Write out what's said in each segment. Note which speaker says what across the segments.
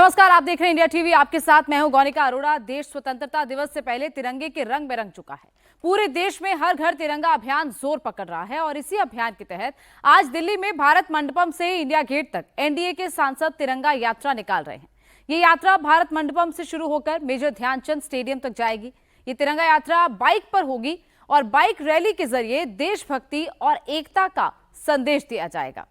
Speaker 1: नमस्कार, आप देख रहे हैं इंडिया टीवी। आपके साथ मैं हूं गौनिका अरोड़ा। देश स्वतंत्रता दिवस से पहले तिरंगे के रंग में रंग चुका है। पूरे देश में हर घर तिरंगा अभियान जोर पकड़ रहा है और इसी अभियान के तहत आज दिल्ली में भारत मंडपम से इंडिया गेट तक एनडीए के सांसद तिरंगा यात्रा निकाल रहे हैं। ये यात्रा भारत मंडपम से शुरू होकर मेजर ध्यानचंद स्टेडियम तक जाएगी। ये तिरंगा यात्रा बाइक पर होगी और बाइक रैली के जरिए देशभक्ति और एकता का संदेश दिया जाएगा।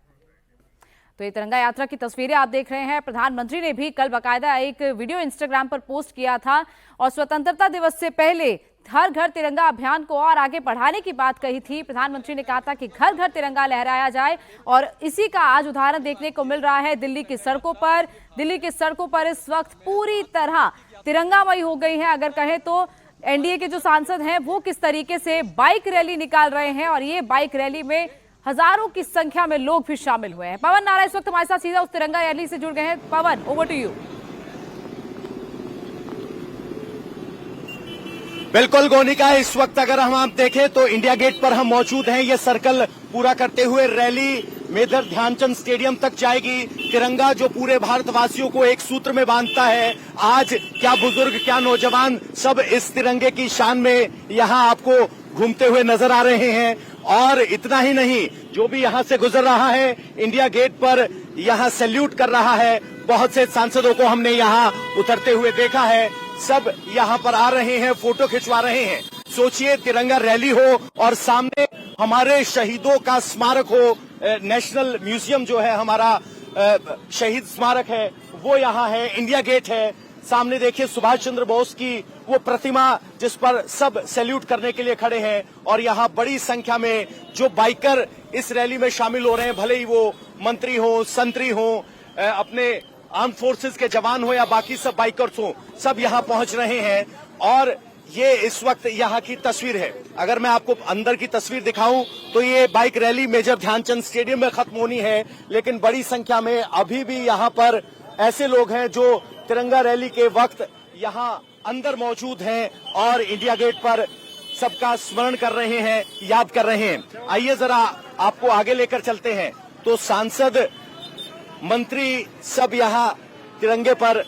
Speaker 1: तो ये तिरंगा यात्रा की तस्वीरें आप देख रहे हैं। प्रधानमंत्री ने भी कल बाकायदा एक वीडियो इंस्टाग्राम पर पोस्ट किया था और स्वतंत्रता दिवस से पहले हर घर तिरंगा अभियान को और आगे बढ़ाने की बात कही थी। प्रधानमंत्री ने कहा था कि घर घर तिरंगा लहराया जाए और इसी का आज उदाहरण देखने को मिल रहा है दिल्ली की सड़कों पर। दिल्ली की सड़कों पर इस वक्त पूरी तरह तिरंगामयी हो गई है। अगर कहें तो एनडीए के जो सांसद हैं वो किस तरीके से बाइक रैली निकाल रहे हैं और ये बाइक रैली में हजारों की संख्या में लोग भी शामिल हुए हैं। पवन नारा इस वक्त हमारे साथ सीधा उस तिरंगा रैली से जुड़ गए हैं। पवन, ओवर टू यू।
Speaker 2: बिल्कुल गोनिका, इस वक्त अगर हम देखें तो इंडिया गेट पर हम मौजूद हैं। ये सर्कल पूरा करते हुए रैली मेजर ध्यानचंद स्टेडियम तक जाएगी। तिरंगा जो पूरे भारतवासियों को एक सूत्र में बांधता है। आज क्या बुजुर्ग क्या नौजवान सब इस तिरंगे की शान में यहाँ आपको घूमते हुए नजर आ रहे हैं। और इतना ही नहीं, जो भी यहाँ से गुजर रहा है इंडिया गेट पर यहाँ सैल्यूट कर रहा है। बहुत से सांसदों को हमने यहाँ उतरते हुए देखा है। सब यहाँ पर आ रहे हैं, फोटो खिंचवा रहे हैं। सोचिए, तिरंगा रैली हो और सामने हमारे शहीदों का स्मारक हो। नेशनल म्यूजियम जो है हमारा शहीद स्मारक है वो यहाँ है, इंडिया गेट है। सामने देखिए सुभाष चंद्र बोस की वो प्रतिमा जिस पर सब सैल्यूट करने के लिए खड़े हैं। और यहाँ बड़ी संख्या में जो बाइकर इस रैली में शामिल हो रहे हैं, भले ही वो मंत्री हो, संतरी हो, अपने आर्म फोर्सेस के जवान हो या बाकी सब बाइकर्स हो, सब यहाँ पहुंच रहे हैं। और ये इस वक्त यहाँ की तस्वीर है। अगर मैं आपको अंदर की तस्वीर दिखाऊं तो ये bike rally major Dhyanchand stadium में खत्म होनी है, लेकिन बड़ी संख्या में अभी भी यहाँ पर ऐसे लोग हैं जो तिरंगा रैली के वक्त यहाँ अंदर मौजूद हैं और इंडिया गेट पर सबका स्मरण कर रहे हैं, याद कर रहे हैं। आइए जरा आपको आगे लेकर चलते हैं। तो सांसद, मंत्री सब यहाँ तिरंगे पर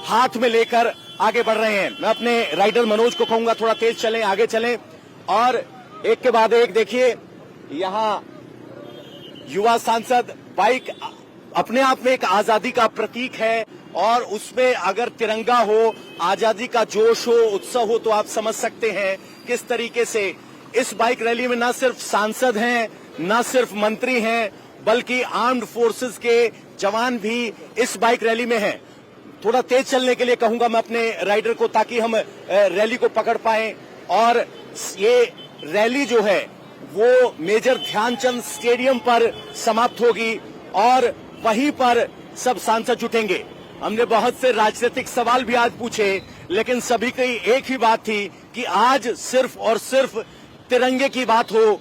Speaker 2: हाथ में लेकर आगे बढ़ रहे हैं। मैं अपने राइडर मनोज को कहूंगा थोड़ा तेज चलें, आगे चलें और एक के बाद एक देखिए। यहाँ युवा सांसद, बाइक अपने आप में एक आजादी का प्रतीक है और उसमें अगर तिरंगा हो, आजादी का जोश हो, उत्सव हो, तो आप समझ सकते हैं किस तरीके से इस बाइक रैली में न सिर्फ सांसद हैं, न सिर्फ मंत्री हैं, बल्कि आर्म्ड फोर्सेस के जवान भी इस बाइक रैली में हैं। थोड़ा तेज चलने के लिए कहूंगा मैं अपने राइडर को, ताकि हम रैली को पकड़ पाएं। और ये रैली जो है वो मेजर ध्यानचंद स्टेडियम पर समाप्त होगी और वहीं पर सब सांसद जुटेंगे। हमने बहुत से राजनीतिक सवाल भी आज पूछे, लेकिन सभी की एक ही बात थी कि आज सिर्फ और सिर्फ तिरंगे की बात हो,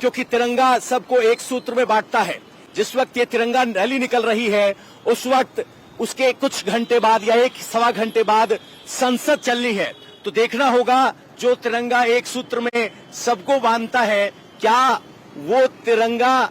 Speaker 2: क्योंकि तिरंगा सबको एक सूत्र में बांटता है। जिस वक्त ये तिरंगा रैली निकल रही है उस वक्त उसके कुछ घंटे बाद या एक सवा घंटे बाद संसद चलनी है। तो देखना होगा जो तिरंगा एक सूत्र में सबको बांधता है, क्या वो तिरंगा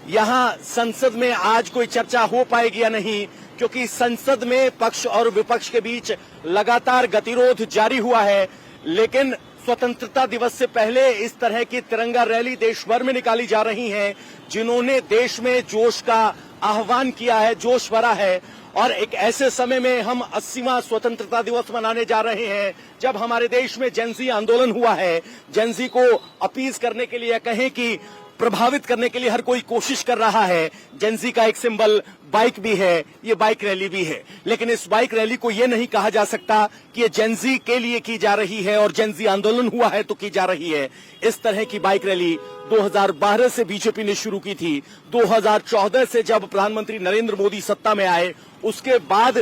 Speaker 2: यहाँ संसद में आज कोई चर्चा हो पाएगी या नहीं, क्योंकि संसद में पक्ष और विपक्ष के बीच लगातार गतिरोध जारी हुआ है। लेकिन स्वतंत्रता दिवस से पहले इस तरह की तिरंगा रैली देश भर में निकाली जा रही है, जिन्होंने देश में जोश का आह्वान किया है, जोश भरा है। और एक ऐसे समय में हम 80वां स्वतंत्रता दिवस मनाने जा रहे हैं जब हमारे देश में जेनजी आंदोलन हुआ है। जेनजी को अपीज करने के लिए, कहें कि प्रभावित करने के लिए हर कोई कोशिश कर रहा है। जेनजी का एक सिंबल बाइक भी है, ये बाइक रैली भी है। लेकिन इस बाइक रैली को ये नहीं कहा जा सकता कि ये जेनजी के लिए की जा रही है और जेनजी आंदोलन हुआ है तो की जा रही है। इस तरह की बाइक रैली 2012 से बीजेपी ने शुरू की थी। 2014 से जब प्रधानमंत्री नरेंद्र मोदी सत्ता में आए, उसके बाद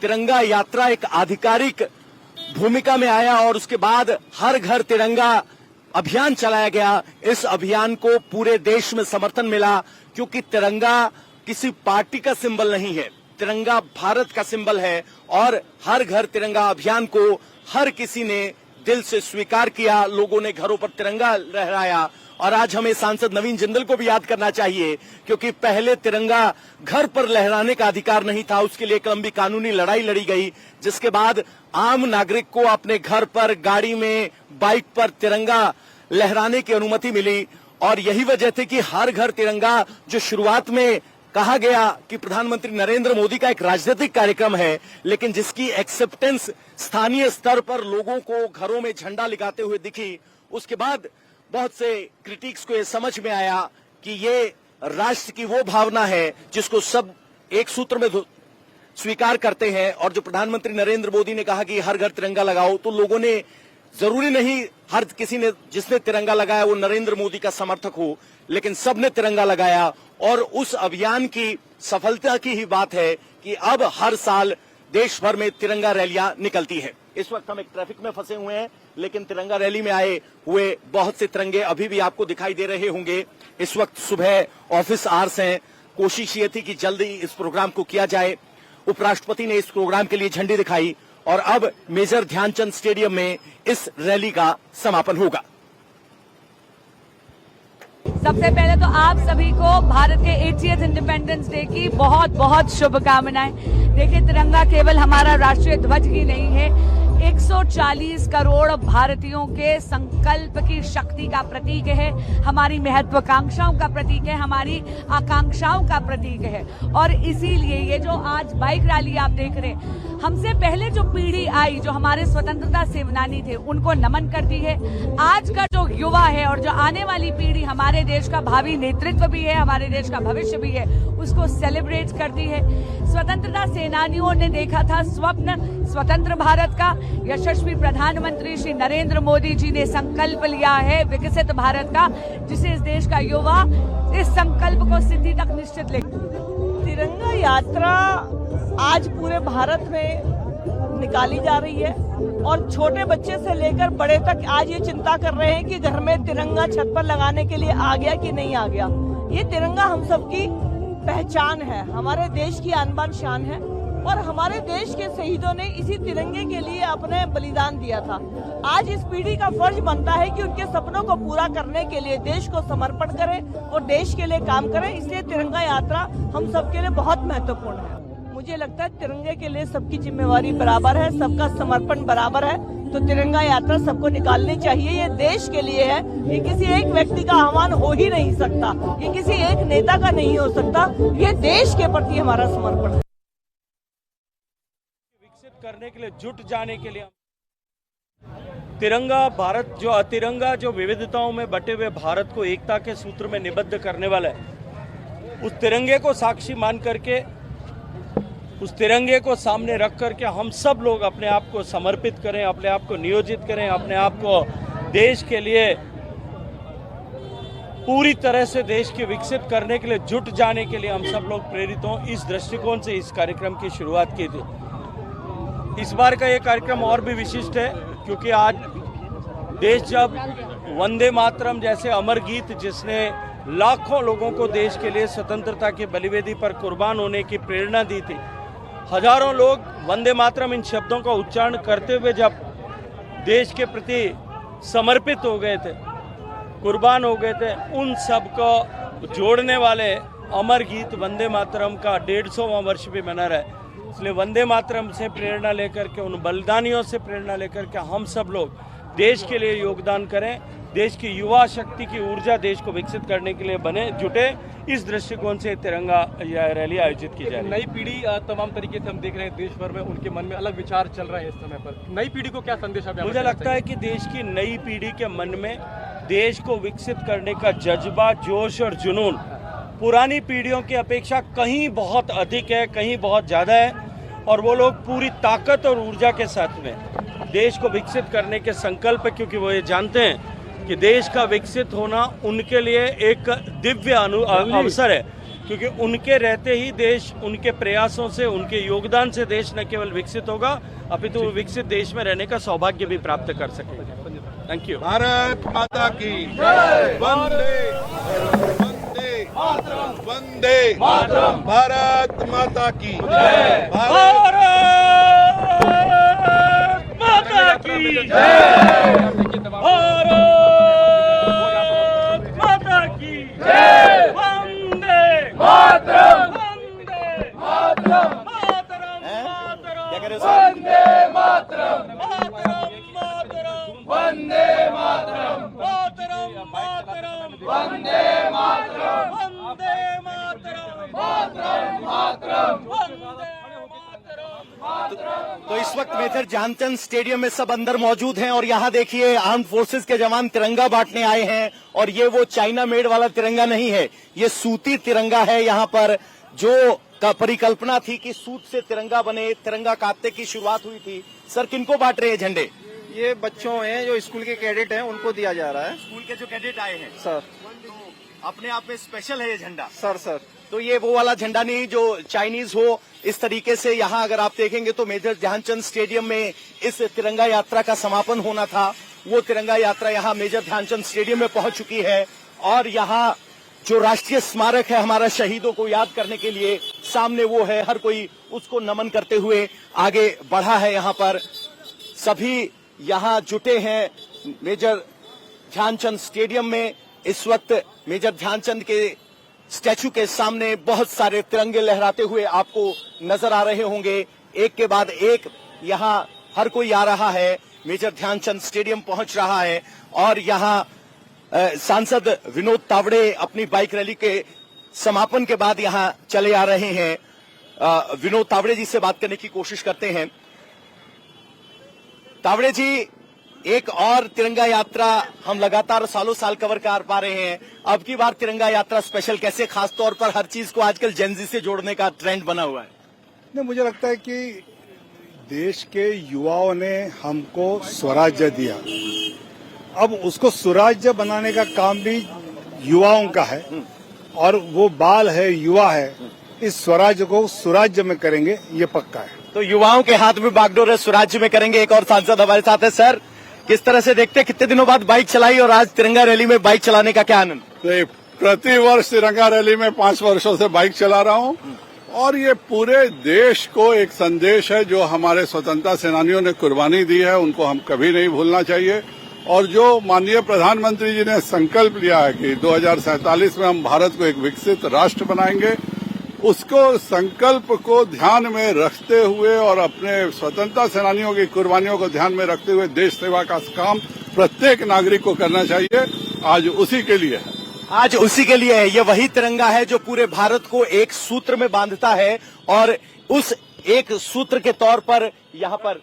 Speaker 2: तिरंगा यात्रा एक आधिकारिक भूमिका में आया और उसके बाद हर घर तिरंगा अभियान चलाया गया। इस अभियान को पूरे देश में समर्थन मिला, क्योंकि तिरंगा किसी पार्टी का सिंबल नहीं है, तिरंगा भारत का सिंबल है। और हर घर तिरंगा अभियान को हर किसी ने दिल से स्वीकार किया। लोगों ने घरों पर तिरंगा लहराया और आज हमें सांसद नवीन जिंदल को भी याद करना चाहिए, क्योंकि पहले तिरंगा घर पर लहराने का अधिकार नहीं था, उसके लिए एक लंबी कानूनी लड़ाई लड़ी गई, जिसके बाद आम नागरिक को अपने घर पर, गाड़ी में, बाइक पर तिरंगा लहराने की अनुमति मिली। और यही वजह थी कि हर घर तिरंगा, जो शुरुआत में कहा गया कि प्रधानमंत्री नरेंद्र मोदी का एक राजनीतिक कार्यक्रम है, लेकिन जिसकी एक्सेप्टेंस स्थानीय स्तर पर लोगों को घरों में झंडा लगाते हुए दिखी, उसके बाद बहुत से क्रिटिक्स को यह समझ में आया कि ये राष्ट्र की वो भावना है जिसको सब एक सूत्र में स्वीकार करते हैं। और जो प्रधानमंत्री नरेंद्र मोदी ने कहा कि हर घर तिरंगा लगाओ, तो लोगों ने, जरूरी नहीं हर किसी ने, जिसने तिरंगा लगाया वो नरेंद्र मोदी का समर्थक हो, लेकिन सबने तिरंगा लगाया। और उस अभियान की सफलता की ही बात है कि अब हर साल देश भर में तिरंगा रैलियां निकलती है। इस वक्त हम एक ट्रैफिक में फंसे हुए हैं, लेकिन तिरंगा रैली में आए हुए बहुत से तिरंगे अभी भी आपको दिखाई दे रहे होंगे। इस वक्त सुबह ऑफिस आवर्स हैं, कोशिश ये थी कि जल्दी इस प्रोग्राम को किया जाए। उपराष्ट्रपति ने इस प्रोग्राम के लिए झंडी दिखाई और अब मेजर ध्यानचंद स्टेडियम में इस रैली का समापन होगा।
Speaker 3: सबसे पहले तो आप सभी को भारत के 80th इंडिपेंडेंस डे की बहुत बहुत शुभकामनाएं। देखिए, तिरंगा केवल हमारा राष्ट्रीय ध्वज ही नहीं है, 140 करोड़ भारतीयों के संकल्प की शक्ति का प्रतीक है, हमारी महत्वाकांक्षाओं का प्रतीक है, हमारी आकांक्षाओं का प्रतीक है। और इसीलिए ये जो आज बाइक रैली आप देख रहे हैं, हमसे पहले जो पीढ़ी आई, जो हमारे स्वतंत्रता सेनानी थे, उनको नमन करती है। आज का जो युवा है और जो आने वाली पीढ़ी हमारे देश का भावी नेतृत्व भी है, हमारे देश का भविष्य भी है, उसको सेलिब्रेट करती है। स्वतंत्रता सेनानियों ने देखा था स्वप्न स्वतंत्र भारत का। यशस्वी प्रधानमंत्री श्री नरेंद्र मोदी जी ने संकल्प लिया है विकसित भारत का, जिसे इस देश का युवा इस संकल्प को सिद्धि तक निश्चित ले।
Speaker 4: तिरंगा यात्रा आज पूरे भारत में निकाली जा रही है और छोटे बच्चे से लेकर बड़े तक आज ये चिंता कर रहे हैं कि घर में तिरंगा छत पर लगाने के लिए आ गया कि नहीं आ गया। ये तिरंगा हम सबकी पहचान है, हमारे देश की आन बान शान है और हमारे देश के शहीदों ने इसी तिरंगे के लिए अपने बलिदान दिया था। आज इस पीढ़ी का फर्ज बनता है कि उनके सपनों को पूरा करने के लिए देश को समर्पण करें और देश के लिए काम करें। इसलिए तिरंगा यात्रा हम सबके लिए बहुत महत्वपूर्ण है। मुझे लगता है तिरंगे के लिए सबकी जिम्मेवारी बराबर है, सबका समर्पण बराबर है, तो तिरंगा यात्रा सबको निकालनी चाहिए। ये देश के लिए है, ये किसी एक व्यक्ति का आह्वान हो ही नहीं सकता, ये किसी एक नेता का नहीं हो सकता, ये देश के प्रति हमारा समर्पण है।
Speaker 5: करने के लिए जुट जाने के लिए तिरंगा भारत, जो अतिरंगा, जो विविधताओं में बटे हुए भारत को एकता के सूत्र में निबद्ध करने वाला है, उस तिरंगे को साक्षी मान करके, उस तिरंगे को सामने रख करके हम सब लोग अपने आप को समर्पित करें, अपने आप को नियोजित करें, अपने आप को देश के लिए पूरी तरह से देश के विकसित करने के लिए जुट जाने के लिए हम सब लोग प्रेरित हों। इस दृष्टिकोण से इस कार्यक्रम की शुरुआत की थी। इस बार का ये कार्यक्रम और भी विशिष्ट है क्योंकि आज देश जब वंदे मातरम जैसे अमर गीत, जिसने लाखों लोगों को देश के लिए स्वतंत्रता की बलिवेदी पर कुर्बान होने की प्रेरणा दी थी, हजारों लोग वंदे मातरम इन शब्दों का उच्चारण करते हुए जब देश के प्रति समर्पित हो गए थे, कुर्बान हो गए थे, उन सब को जोड़ने वाले अमर गीत वंदे मातरम का 150वां वर्ष भी मना रहा है। इसलिए वंदे मातरम से प्रेरणा लेकर के, उन बलिदानियों से प्रेरणा लेकर के हम सब लोग देश के लिए योगदान करें, देश की युवा शक्ति की ऊर्जा देश को विकसित करने के लिए बने, जुटे। इस दृष्टिकोण से तिरंगा रैली आयोजित की जा रही है।
Speaker 6: नई पीढ़ी तमाम तरीके से हम देख रहे हैं देश भर में उनके मन में अलग विचार चल रहे हैं इस समय पर। नई पीढ़ी को क्या संदेश आप?
Speaker 5: मुझे लगता है कि देश की नई पीढ़ी के मन में देश को विकसित करने का जज्बा, जोश और जुनून पुरानी पीढ़ियों की अपेक्षा कहीं बहुत अधिक है, कहीं बहुत ज़्यादा है, और वो लोग पूरी ताकत और ऊर्जा के साथ में देश को विकसित करने के संकल्प, क्योंकि वो ये जानते हैं कि देश का विकसित होना उनके लिए एक दिव्य अवसर है, क्योंकि उनके रहते ही देश, उनके प्रयासों से, उनके योगदान से देश न केवल विकसित होगा अपितु विकसित देश में रहने का सौभाग्य भी प्राप्त कर सकेगा। Thank you.
Speaker 7: भारत माता की जय। वंदे मातरम, वंदे मातरम, भारत माता की जय।
Speaker 5: भारत माता की जय। भारत
Speaker 2: क्या कह रहे हो सर? तो इस वक्त मेजर ध्यानचंद स्टेडियम में सब अंदर मौजूद हैं और यहाँ देखिए आर्म्ड फोर्सेस के जवान तिरंगा बांटने आए हैं और ये वो चाइना मेड वाला तिरंगा नहीं है, ये सूती तिरंगा है। यहाँ पर जो का परिकल्पना थी कि सूत से तिरंगा बने, तिरंगा काटने की शुरुआत हुई थी। सर किनको बांट रहे हैं झंडे?
Speaker 8: ये बच्चों हैं जो स्कूल के कैडेट हैं, उनको दिया जा रहा है।
Speaker 2: स्कूल के जो कैडेट आए हैं
Speaker 8: सर।
Speaker 2: तो अपने आप में स्पेशल है ये झंडा?
Speaker 8: सर
Speaker 2: तो ये वो वाला झंडा नहीं जो चाइनीज हो। इस तरीके से यहाँ अगर आप देखेंगे तो मेजर ध्यानचंद स्टेडियम में इस तिरंगा यात्रा का समापन होना था। वो तिरंगा यात्रा यहाँ मेजर ध्यानचंद स्टेडियम में पहुंच चुकी है और यहाँ जो राष्ट्रीय स्मारक है हमारा शहीदों को याद करने के लिए सामने वो है, हर कोई उसको नमन करते हुए आगे बढ़ा है। यहाँ पर सभी यहाँ जुटे हैं मेजर ध्यानचंद स्टेडियम में। इस वक्त मेजर ध्यानचंद के स्टैचू के सामने बहुत सारे तिरंगे लहराते हुए आपको नजर आ रहे होंगे। एक के बाद एक यहाँ हर कोई आ रहा है, मेजर ध्यानचंद स्टेडियम पहुंच रहा है और यहाँ सांसद विनोद तावड़े अपनी बाइक रैली के समापन के बाद यहाँ चले आ रहे हैं। विनोद तावड़े जी से बात करने की कोशिश करते हैं। तावड़े जी, एक और तिरंगा यात्रा हम लगातार सालों साल कवर कर पा रहे हैं, अब की बार तिरंगा यात्रा स्पेशल कैसे? खास तौर पर हर चीज को आजकल जेनजी से जोड़ने का ट्रेंड बना हुआ है।
Speaker 9: नहीं, मुझे लगता है कि देश के युवाओं ने हमको स्वराज्य दिया, अब उसको सुराज्य बनाने का काम भी युवाओं का है और वो बाल है, युवा है, इस स्वराज्य को सुराज्य में करेंगे, ये पक्का है।
Speaker 2: तो युवाओं के हाथ में बागडोर है, स्वराज्य में करेंगे। एक और सांसद हमारे साथ है। सर, किस तरह से देखते हैं, कितने दिनों बाद बाइक चलाई और आज तिरंगा रैली में बाइक चलाने का क्या आनंद?
Speaker 7: प्रति वर्ष तिरंगा रैली में 5 वर्षों से बाइक चला रहा हूँ और ये पूरे देश को एक संदेश है जो हमारे स्वतंत्रता सेनानियों ने कुर्बानी दी है, उनको हम कभी नहीं भूलना चाहिए। और जो माननीय प्रधानमंत्री जी ने संकल्प लिया है कि 2047 में हम भारत को एक विकसित राष्ट्र बनाएंगे, उसको संकल्प को ध्यान में रखते हुए और अपने स्वतंत्रता सेनानियों की कुर्बानियों को ध्यान में रखते हुए देश सेवा का काम प्रत्येक नागरिक को करना चाहिए। आज उसी के लिए है।
Speaker 2: आज उसी के लिए है। ये वही तिरंगा है जो पूरे भारत को एक सूत्र में बांधता है और उस एक सूत्र के तौर पर यहाँ पर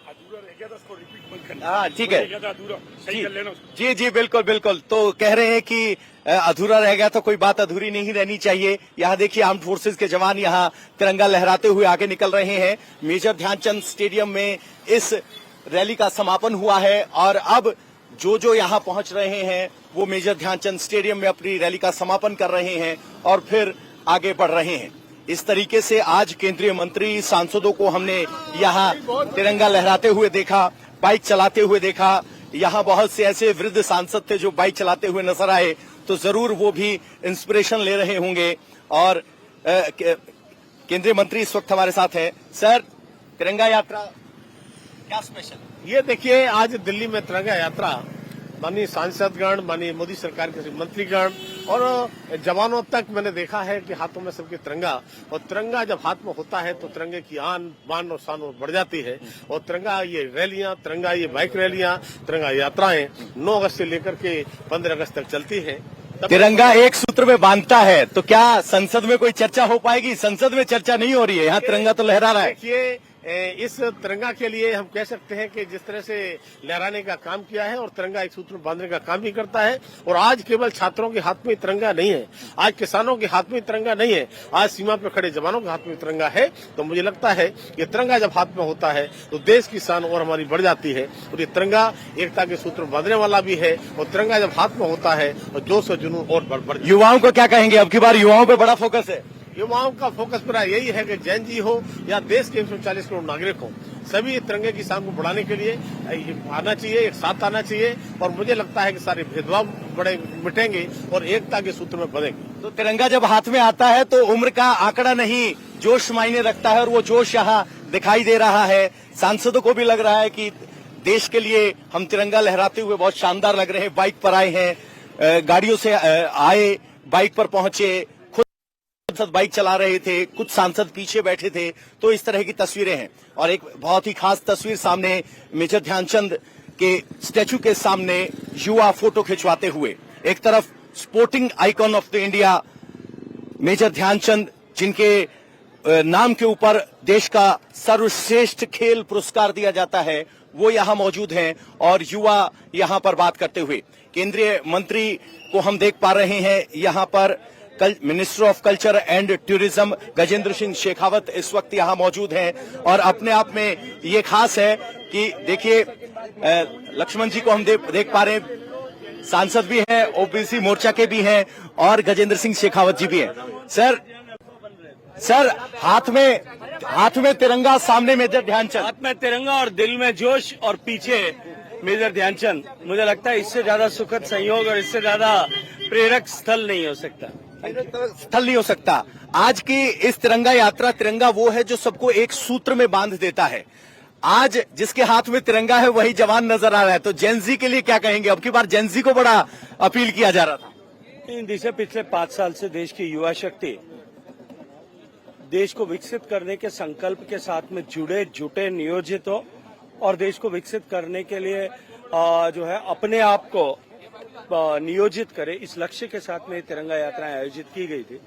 Speaker 2: हाँ ठीक है जी जी बिल्कुल बिल्कुल। तो कह रहे हैं कि अधूरा रह गया तो कोई बात अधूरी नहीं रहनी चाहिए। यहाँ देखिए आर्म्ड फोर्सेस के जवान यहाँ तिरंगा लहराते हुए आगे निकल रहे हैं। मेजर ध्यानचंद स्टेडियम में इस रैली का समापन हुआ है और अब जो यहाँ पहुंच रहे हैं वो मेजर ध्यानचंद स्टेडियम में अपनी रैली का समापन कर रहे हैं और फिर आगे बढ़ रहे हैं। इस तरीके से आज केंद्रीय मंत्री सांसदों को हमने यहाँ तिरंगा लहराते हुए देखा, बाइक चलाते हुए देखा। यहाँ बहुत से ऐसे वृद्ध सांसद थे जो बाइक चलाते हुए नजर आए, तो जरूर वो भी इंस्पिरेशन ले रहे होंगे। और केंद्रीय मंत्री इस वक्त हमारे साथ है। सर, तिरंगा यात्रा क्या स्पेशल?
Speaker 10: ये देखिए, आज दिल्ली में तिरंगा यात्रा माननीय सांसदगण, माननीय मोदी सरकार के मंत्रीगण और जवानों तक मैंने देखा है कि हाथों में सबके तिरंगा, और तिरंगा जब हाथ में होता है तो तिरंगे की आन बान और शान बढ़ जाती है। और तिरंगा ये रैलियां, तिरंगा ये बाइक रैलियां, तिरंगा यात्राएं 9 अगस्त से लेकर के 15 अगस्त तक चलती है।
Speaker 2: तिरंगा एक सूत्र में बांधता है, तो क्या संसद में कोई चर्चा हो पाएगी? संसद में चर्चा नहीं हो रही है, यहाँ तिरंगा तो लहरा रहा है।
Speaker 10: देखिए, इस तिरंगा के लिए हम कह सकते हैं कि जिस तरह से लहराने का काम किया है और तिरंगा एक सूत्र में बांधने का काम भी करता है। और आज केवल छात्रों के हाथ में तिरंगा नहीं है, आज किसानों के हाथ में तिरंगा नहीं है, आज सीमा पर खड़े जवानों के हाथ में तिरंगा है। तो मुझे लगता है कि तिरंगा जब हाथ में होता है तो देश की शान और हमारी बढ़ जाती है। और ये तिरंगा एकता के सूत्र में बांधने वाला भी है और तिरंगा जब हाथ में होता है तो जोश और जुनून और बढ़।
Speaker 2: युवाओं को क्या कहेंगे? अब की बार युवाओं पे बड़ा फोकस है।
Speaker 10: युवाओं का फोकस पूरा यही है कि जैन जी हो या देश के 140 करोड़ नागरिक हो, सभी तिरंगे की शान को बढ़ाने के लिए आना चाहिए, एक साथ आना चाहिए। और मुझे लगता है कि सारे भेदभाव बड़े मिटेंगे और एकता के सूत्र में बंधेंगे।
Speaker 2: तो तिरंगा जब हाथ में आता है तो उम्र का आंकड़ा नहीं, जोश मायने रखता है और वो जोश यहाँ दिखाई दे रहा है। सांसदों को भी लग रहा है कि देश के लिए हम तिरंगा लहराते हुए बहुत शानदार लग रहे हैं। बाइक पर आए हैं, गाड़ियों से आए, बाइक पर पहुंचे, सांसद बाइक चला रहे थे, कुछ सांसद पीछे बैठे थे, तो इस तरह की तस्वीरें हैं। और एक बहुत ही खास तस्वीर सामने, मेजर ध्यानचंद के स्टैचू के सामने युवा फोटो खिंचवाते हुए। एक तरफ sporting icon of the India major Dhyanchand, जिनके नाम के ऊपर देश का सर्वश्रेष्ठ खेल पुरस्कार दिया जाता है, वो यहां मौजूद हैं और युवा यहां पर बात करते हुए। केंद्रीय मंत्री को हम देख पा रहे हैं यहां पर, minister of culture and tourism Gajendra Singh Shekhawat इस वक्त यहां मौजूद हैं। और अपने आप में ये खास है कि देखिए लक्ष्मण जी को हम देख पा रहे हैं, सांसद भी हैं, ओबीसी मोर्चा के भी हैं और गजेंद्र सिंह शेखावत जी भी हैं। सर हाथ में तिरंगा, सामने मेजर ध्यानचंद।
Speaker 5: हाथ में तिरंगा और दिल में जोश और पीछे मेजर ध्यानचंद। मुझे लगता है इससे ज्यादा सुखद संयोग और इससे ज्यादा प्रेरक स्थल नहीं हो सकता। आज की इस तिरंगा यात्रा, तिरंगा वो है जो सबको एक सूत्र में बांध देता है। आज जिसके हाथ में तिरंगा है वही जवान नजर आ रहा है। तो जेनजी के लिए क्या कहेंगे? अब की बार जेनजी को बड़ा अपील किया जा रहा था। इन दिशा पिछले 5 साल से देश की युवा शक्ति देश को विकसित करने के संकल्प के साथ में जुटे नियोजित हो और देश को विकसित करने के लिए जो है अपने आप को नियोजित करे, इस लक्ष्य के साथ में तिरंगा यात्राएं आयोजित की गई थी।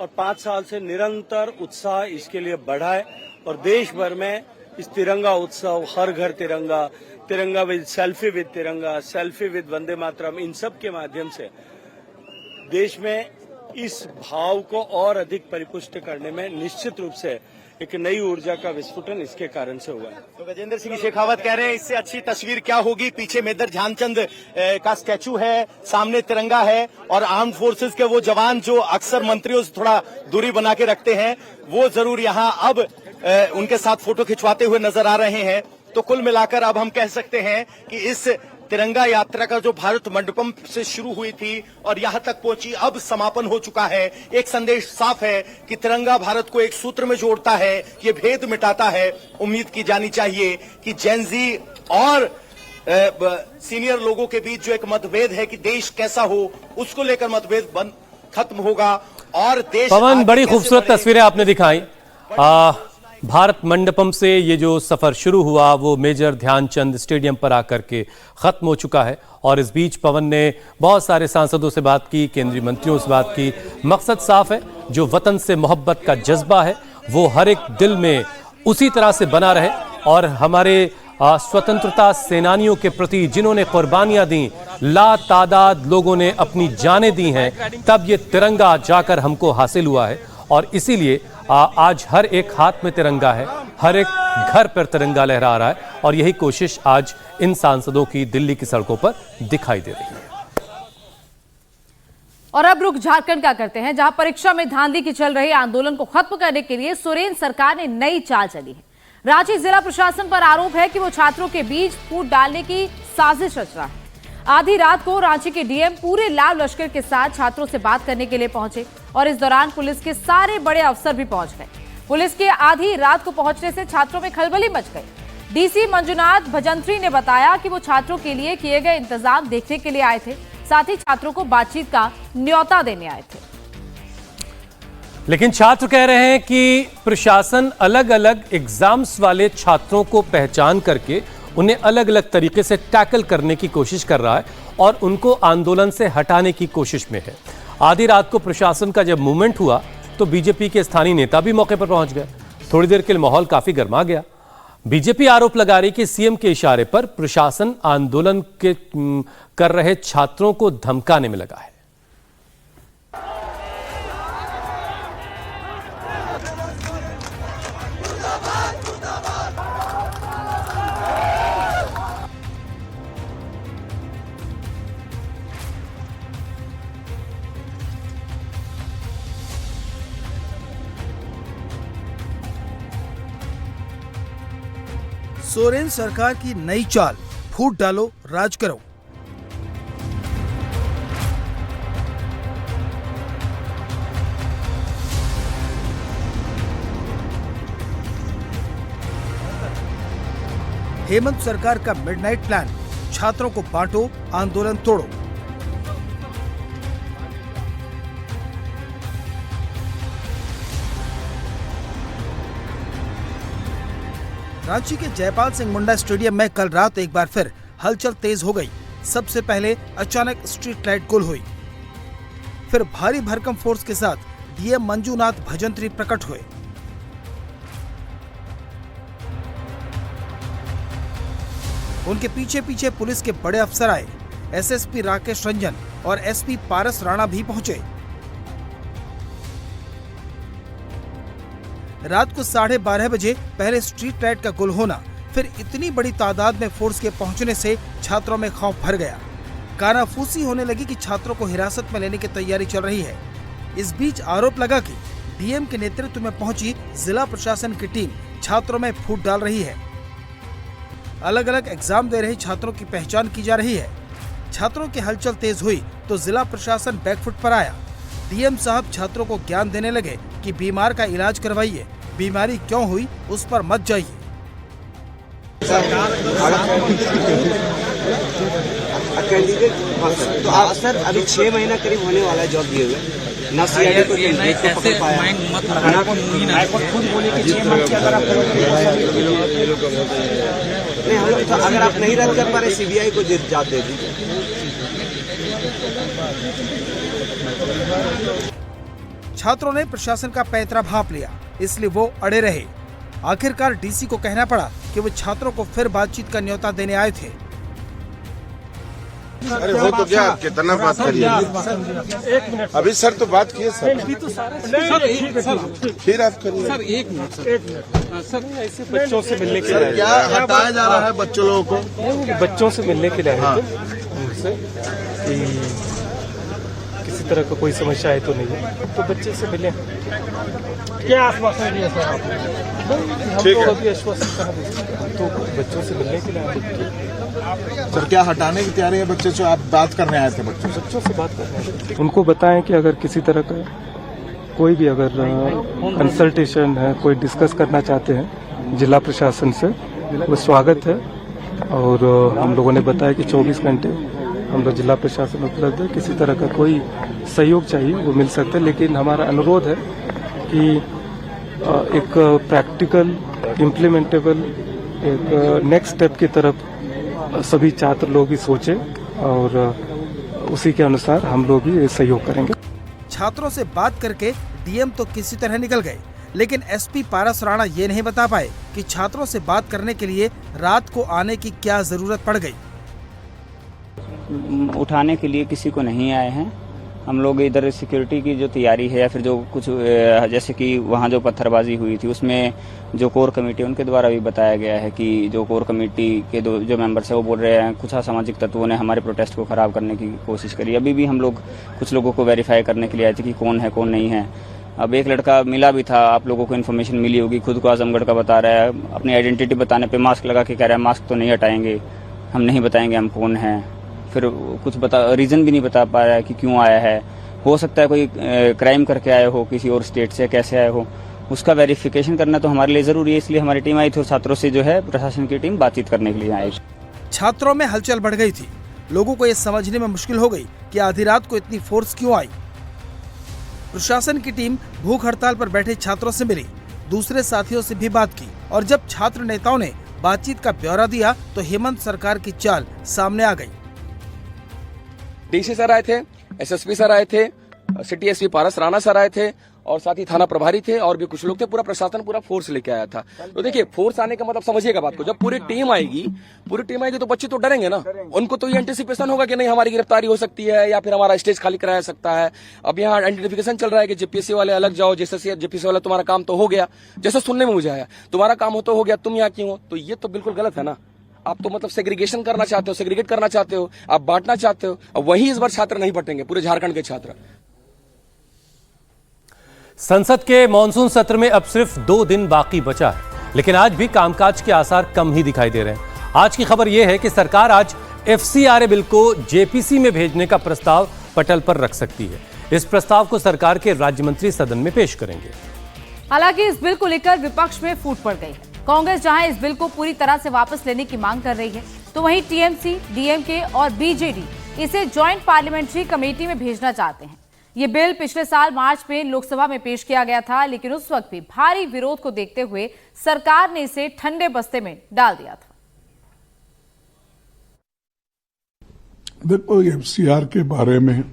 Speaker 5: और 5 साल से निरंतर उत्साह इसके लिए बढ़ा है और देश भर में इस तिरंगा उत्सव, हर घर तिरंगा, तिरंगा विद सेल्फी विद तिरंगा, सेल्फी विद वंदे मातरम, इन सब के माध्यम से देश में इस भाव को और अधिक परिपुष्ट करने में निश्चित रूप से एक नई ऊर्जा का विस्फोटन इसके कारण से हुआ है।
Speaker 2: तो गजेंद्र सिंह शेखावत कह रहे हैं इससे अच्छी तस्वीर क्या होगी? पीछे मेजर ध्यानचंद का स्टैचू है, सामने तिरंगा है और आर्म फोर्सेस के वो जवान जो अक्सर मंत्रियों से थोड़ा दूरी बना के रखते हैं, वो जरूर यहाँ अब उनके साथ फोटो खिंचवाते हुए नजर आ रहे हैं। तो कुल मिलाकर अब हम कह सकते हैं कि इस तिरंगा यात्रा का जो भारत मंडपम से शुरू हुई थी और यहां तक पहुंची, अब समापन हो चुका है। एक संदेश साफ है कि तिरंगा भारत को एक सूत्र में जोड़ता है, ये भेद मिटाता है। उम्मीद की जानी चाहिए कि जेनजी और सीनियर लोगों के बीच जो एक मतभेद है कि देश कैसा हो, उसको लेकर मतभेद खत्म होगा और देश।
Speaker 11: पवन, बड़ी खूबसूरत तस्वीरें आपने दिखाई। भारत मंडपम से ये जो सफर शुरू हुआ वो मेजर ध्यानचंद स्टेडियम पर आकर के खत्म हो चुका है। और इस बीच पवन ने बहुत सारे सांसदों से बात की, केंद्रीय मंत्रियों से बात की। मकसद साफ है, जो वतन से मोहब्बत का जज्बा है वो हर एक दिल में उसी तरह से बना रहे और हमारे स्वतंत्रता सेनानियों के प्रति जिन्होंने कुर्बानियां दी, लातादाद लोगों ने अपनी जानें दी हैं, तब ये तिरंगा जाकर हमको हासिल हुआ है। और इसीलिए आज हर एक हाथ में तिरंगा है, हर एक घर पर तिरंगा लहरा रहा है और यही कोशिश आज इन सांसदों की दिल्ली की सड़कों पर दिखाई दे रही है।
Speaker 1: और अब रुख झारखंड का करते हैं, जहां परीक्षा में धांधली की चल रही आंदोलन को खत्म करने के लिए सोरेन सरकार ने नई चाल चली है। रांची जिला प्रशासन पर आरोप है कि वो छात्रों के बीच फूट डालने की साजिश रच रहा है। आधी रात को रांची के डीएम पूरे लाल लश्कर के साथ छात्रों से बात करने के लिए पहुंचे और इस दौरान पुलिस के सारे बड़े अफसर भी पहुंच गए। पुलिस के आधी रात को पहुंचने से छात्रों में खलबली मच गई। डीसी मंजुनाथ भजंत्री ने बताया कि वो छात्रों के लिए किए गए इंतजाम देखने के लिए आए थे, साथ ही छात्रों को बातचीत का न्योता देने आए थे।
Speaker 11: लेकिन छात्र कह रहे हैं कि प्रशासन अलग अलग एग्जाम्स वाले छात्रों को पहचान करके उन्हें अलग अलग तरीके से टैकल करने की कोशिश कर रहा है और उनको आंदोलन से हटाने की कोशिश में है। आधी रात को प्रशासन का जब मूवमेंट हुआ तो बीजेपी के स्थानीय नेता भी मौके पर पहुंच गए। थोड़ी देर के लिए माहौल काफी गर्मा गया। बीजेपी आरोप लगा रही कि सीएम के इशारे पर प्रशासन आंदोलन कर रहे छात्रों को धमकाने में लगा है।
Speaker 12: सोरेन सरकार की नई चाल, फूट डालो राज करो। हेमंत सरकार का मिडनाइट प्लान, छात्रों को बांटो, आंदोलन तोड़ो। रांची के जयपाल सिंह मुंडा स्टेडियम में कल रात एक बार फिर हलचल तेज हो गई। सबसे पहले अचानक स्ट्रीट लाइट गुल हुई, फिर भारी भरकम फोर्स के साथ डीएम मंजूनाथ भजंत्री प्रकट हुए। उनके पीछे पीछे पुलिस के बड़े अफसर आए। एसएसपी राकेश रंजन और एसपी पारस राणा भी पहुंचे। रात को 12:30 बजे पहले स्ट्रीट लाइट का गुल होना, फिर इतनी बड़ी तादाद में फोर्स के पहुंचने से छात्रों में खौफ भर गया। कानाफूसी होने लगी कि छात्रों को हिरासत में लेने की तैयारी चल रही है। इस बीच आरोप लगा कि डीएम के नेतृत्व में पहुंची जिला प्रशासन की टीम छात्रों में फूट डाल रही है। अलग अलग एग्जाम दे रहे छात्रों की पहचान की जा रही है। छात्रों की हलचल तेज हुई तो जिला प्रशासन बैकफुट पर आया। डीएम साहब छात्रों को ज्ञान देने लगे कि बीमार का इलाज करवाइए, बीमारी क्यों हुई उस पर मत जाइए।
Speaker 13: कैंडिडेट तो आप सर अभी 6 महीना करीब होने वाला है जॉब दिए हुए ना सीआईडी को पकड़ पाया। नहीं हम लोग तो अगर आप नहीं रद्द कर पा रहे सीबीआई को जांच दे दीजिए।
Speaker 12: छात्रों ने प्रशासन का पैंतरा भांप लिया, इसलिए वो अड़े रहे। आखिरकार डीसी को कहना पड़ा कि वो छात्रों को फिर बातचीत का न्योता देने आए थे।
Speaker 14: अरे वो तो क्या कितना बात करिए, अभी सर तो बात किए सर, फिर आप करिए सर। एक मिनट सर, ऐसे बच्चों से मिलने के लिए क्या हटाया जा रहा है बच्चों लोगों को? बच्चों से मिलने के लिए उनसे किसी तरह का कोई समस्या है तो नहीं है, तो बच्चे से मिले। क्या आश्वासन दिया सर आपने? ठीक है, अभी आश्वासन कहाँ दिया, तो बच्चों से मिलने के लिए।
Speaker 15: सर क्या हटाने की तैयारी है बच्चे से? आप बात करने आए थे बच्चों
Speaker 14: से बात करने?
Speaker 16: उनको बताएं कि अगर किसी तरह का कोई भी अगर कंसल्टेशन है, कोई डिस्कस करना चाहते हैं जिला प्रशासन से, वो स्वागत है। और हम लोगों ने बताया कि 24 घंटे हम लोग जिला प्रशासन उपलब्ध है, किसी तरह का कोई सहयोग चाहिए वो मिल सकता है। लेकिन हमारा अनुरोध है कि एक प्रैक्टिकल इम्प्लीमेंटेबल एक नेक्स्ट स्टेप की तरफ सभी छात्र लोग भी सोचे और उसी के अनुसार हम लोग भी सहयोग करेंगे।
Speaker 12: छात्रों से बात करके डीएम तो किसी तरह निकल गए, लेकिन एसपी पारस राणा ये नहीं बता पाए कि छात्रों से बात करने के लिए रात को आने की क्या जरूरत पड़ गई।
Speaker 17: उठाने के लिए किसी को नहीं आए हैं हम लोग। इधर सिक्योरिटी की जो तैयारी है या फिर जो कुछ जैसे कि वहाँ जो पत्थरबाजी हुई थी उसमें जो कोर कमेटी उनके द्वारा भी बताया गया है कि जो कोर कमेटी के जो मेंबर्स है वो बोल रहे हैं कुछ असामाजिक तत्वों ने हमारे प्रोटेस्ट को खराब करने की कोशिश करी। अभी भी हम लोग कुछ लोगों को वेरीफाई करने के लिए आए थे कि कौन है कौन नहीं है। अब एक लड़का मिला भी था, आप लोगों को इन्फॉर्मेशन मिली होगी, खुद को आजमगढ़ का बता रहा है। अपनी आइडेंटिटी बताने पर मास्क लगा के कह रहा है मास्क तो नहीं हटाएंगे, हम नहीं बताएंगे हम कौन हैं। फिर कुछ रीजन भी नहीं बता पा रहा है कि क्यों आया है। हो सकता है कोई क्राइम करके आए हो किसी और स्टेट से, कैसे आए हो, उसका वेरिफिकेशन करना तो हमारे लिए जरूरी है। इसलिए हमारी टीम आई थी और छात्रों से जो है प्रशासन की टीम बातचीत करने के लिए आई।
Speaker 12: छात्रों में हलचल बढ़ गई थी। लोगों को ये समझने में मुश्किल हो गई कि आधी रात को इतनी फोर्स क्यों आई। प्रशासन की टीम भूख हड़ताल पर बैठे छात्रों से मिली, दूसरे साथियों से भी बात की और जब छात्र नेताओं ने बातचीत का ब्यौरा दिया तो हेमंत सरकार की चाल सामने आ गई।
Speaker 18: डीसी सर आए थे, एसएसपी सर आए थे, सिटी एसपी पारस राणा सर आए थे और साथ ही थाना प्रभारी थे और भी कुछ लोग थे। पूरा प्रशासन पूरा फोर्स लेके आया था। तो देखिए फोर्स आने का मतलब समझिएगा बात को, जब पूरी टीम आएगी तो बच्चे तो डरेंगे ना। उनको तो ये एंटिसिपेशन होगा कि नहीं हमारी गिरफ्तारी हो सकती है या फिर हमारा स्टेज खाली कराया सकता है। अब यहाँ आइडेंटिफिकेशन चल रहा है कि जेपीएससी वाले अलग जाओ, जैसे जेपीएससी वाला तुम्हारा काम तो हो गया, जैसे सुनने में मुझे आया तुम्हारा काम हो गया, तुम यहाँ क्यों हो? तो ये तो बिल्कुल गलत है ना। आप तो मतलब सेग्रीगेशन करना चाहते हो, सेग्रीगेट करना चाहते हो, आप बांटना चाहते हो। अब वही इस बार छात्र नहीं बटेंगे, पूरे झारखंड के छात्र।
Speaker 11: संसद के मॉनसून सत्र में अब सिर्फ 2 दिन बाकी बचा है, लेकिन आज भी कामकाज के आसार कम ही दिखाई दे रहे हैं। आज की खबर यह है कि सरकार आज एफसीआरए बिल को जेपीसी में भेजने का प्रस्ताव पटल पर रख सकती है। इस प्रस्ताव को सरकार के राज्य मंत्री सदन में पेश करेंगे।
Speaker 1: हालांकि इस बिल को लेकर विपक्ष में फूट पड़ गई है। कांग्रेस जहां इस बिल को पूरी तरह से वापस लेने की मांग कर रही है, तो वहीं टीएमसी, डीएमके और बीजेडी इसे ज्वाइंट पार्लियामेंट्री कमेटी में भेजना चाहते हैं। ये बिल पिछले साल मार्च में लोकसभा में पेश किया गया था, लेकिन उस वक्त भी भारी विरोध को देखते हुए सरकार ने इसे ठंडे बस्ते में डाल दिया था।
Speaker 7: देखो, एफसीआर के बारे में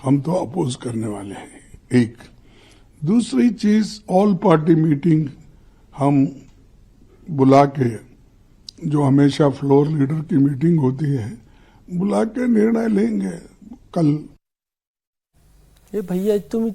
Speaker 7: हम तो अपोज करने वाले हैं। एक दूसरी चीज, ऑल पार्टी मीटिंग हम बुला के, जो हमेशा फ्लोर लीडर की मीटिंग होती है, बुला के निर्णय लेंगे कल।
Speaker 14: ये भैया तुम